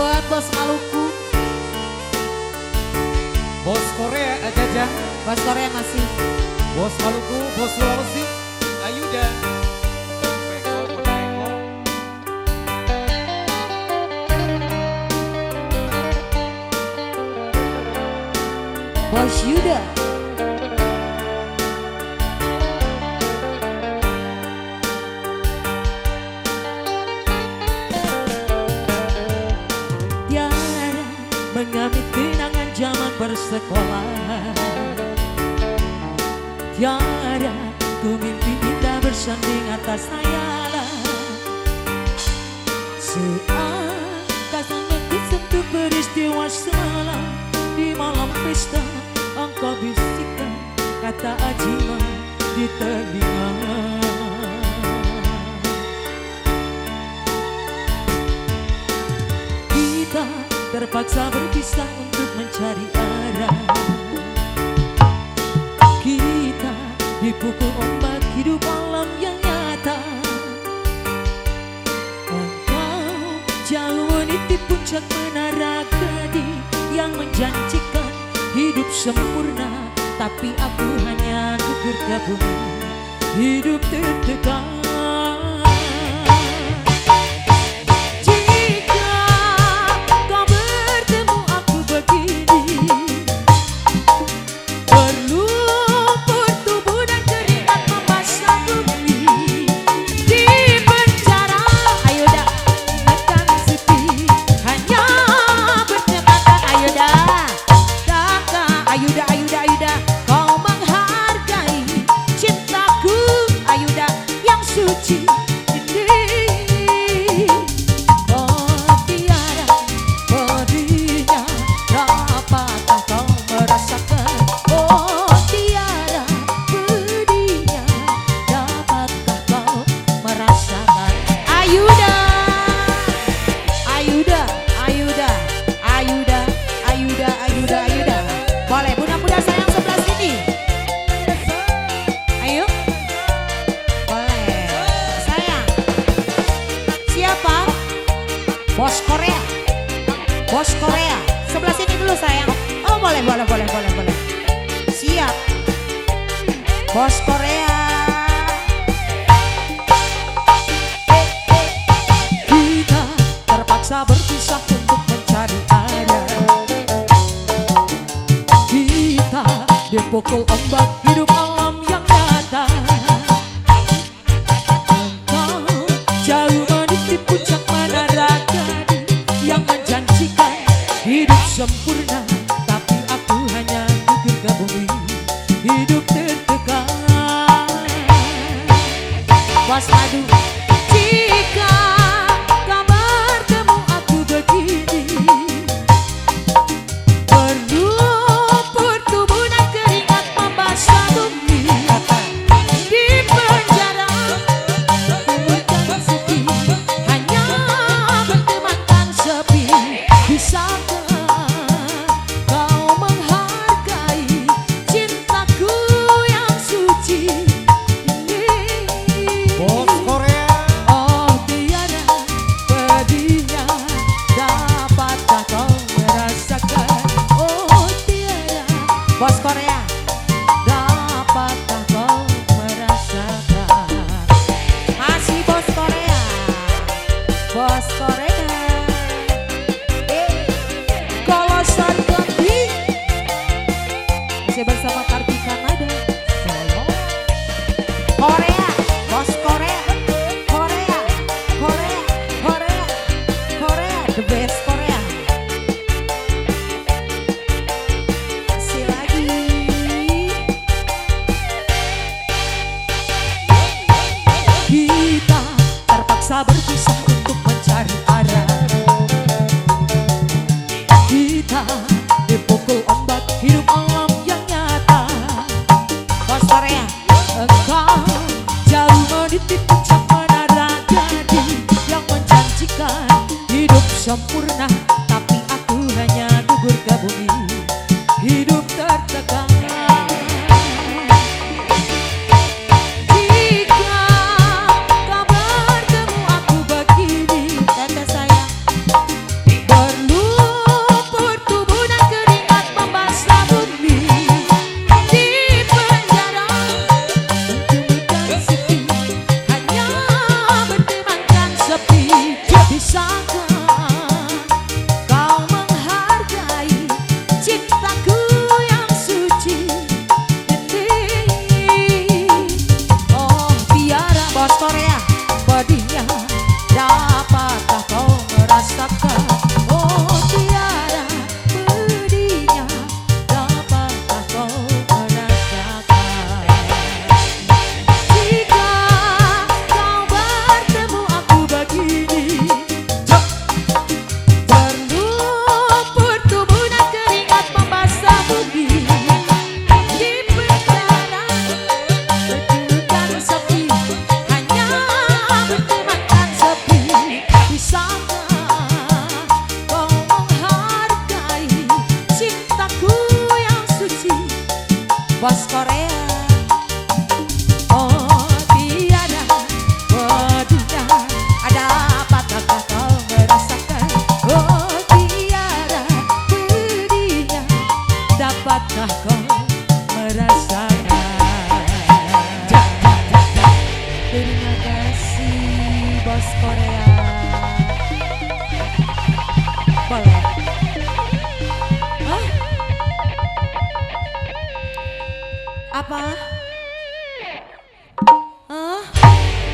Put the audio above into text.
buat bos Maluku. Bos Korea Jaja. Bos Korea masih. Bos Maluku, bos Sulawesi Ayuda. Bos Yuda. Tiada mengambil kenangan zaman bersekolah. Tiada ku mimpi kita bersanding atas hayalan. Seakan tersentuh peristiwa semalam. Di malam pesta engkau bisikkan kata ajiman di telinga. Kita terpaksa berpisah untuk mencari arah. Kita dipukul ombak hidup alam yang nyata. Engkau jauh meniti puncak menara Gading yang menjanjikan hidup sempurna, tapi aku hanya gugur ke bumi, hidup tertekan. Jika kau bertemu aku begini, berlumpur tubuh dan keringat membasah bumi. Di penjara, ayo dah tekan sepi, hanya bercakap ayo dah. Ayuda, Ayuda, Ayuda, kau menghargai cintaku, Ayuda yang suci ini. Oh tiada pedihnya, dapatkah kau merasakan? Oh tiada pedihnya, dapatkah kau merasakan? Ayuda, Ayuda, Ayuda, Ayuda, Ayuda, Ayuda, Ayuda. Boleh bunda-bunda sayang sebelah sini. Ayo. Boleh. Sayang. Siapa? Bos Korea. Bos Korea. Sebelah sini dulu sayang. Oh boleh, boleh, boleh, boleh, boleh. Siap. Bos Korea. Kita terpaksa berpisah untuk mencari arah. Kita dipukul ombak hidup alam yang nyata. Engkau jauh meniti puncak menara Gading yang menjanjikan hidup sempurna, tapi aku hanya gugur ke bumi, hidup tertekan. Waspada jika kau bertemu aku begini, berlumpur tubuh dan keringat membasah bumi. Di penjara bukan sepi, hanya bertemankan sepi. Bisakah kau menghargai cintaku yang suci ini? Bos Korea. Oh tiada pedihnya, dapatkah kau merasakan? Oh tiada. Bos Korea, dapatkah kau merasakan? Masih Bos Korea. Bos Korea. Kalau Sargati masih bersama Kartika Nada Solo. Korea, Bos Korea, Korea, Korea, Korea, Korea, the best Korea. Masih lagi. Kita terpaksa berpisah untuk mencari arah. Kita dipukul ombak hidup alam yang nyata. Bos Korea, engkau jauh meniti puncak menara Gading yang menjanjikan hidup sempurna, tapi aku hanya gugur ke bumi, hidup tertekan. Jika kau bertemu aku begini, tanda sayang, rasakan. Terima kasih bos Korea. Boleh. Hah? Apa?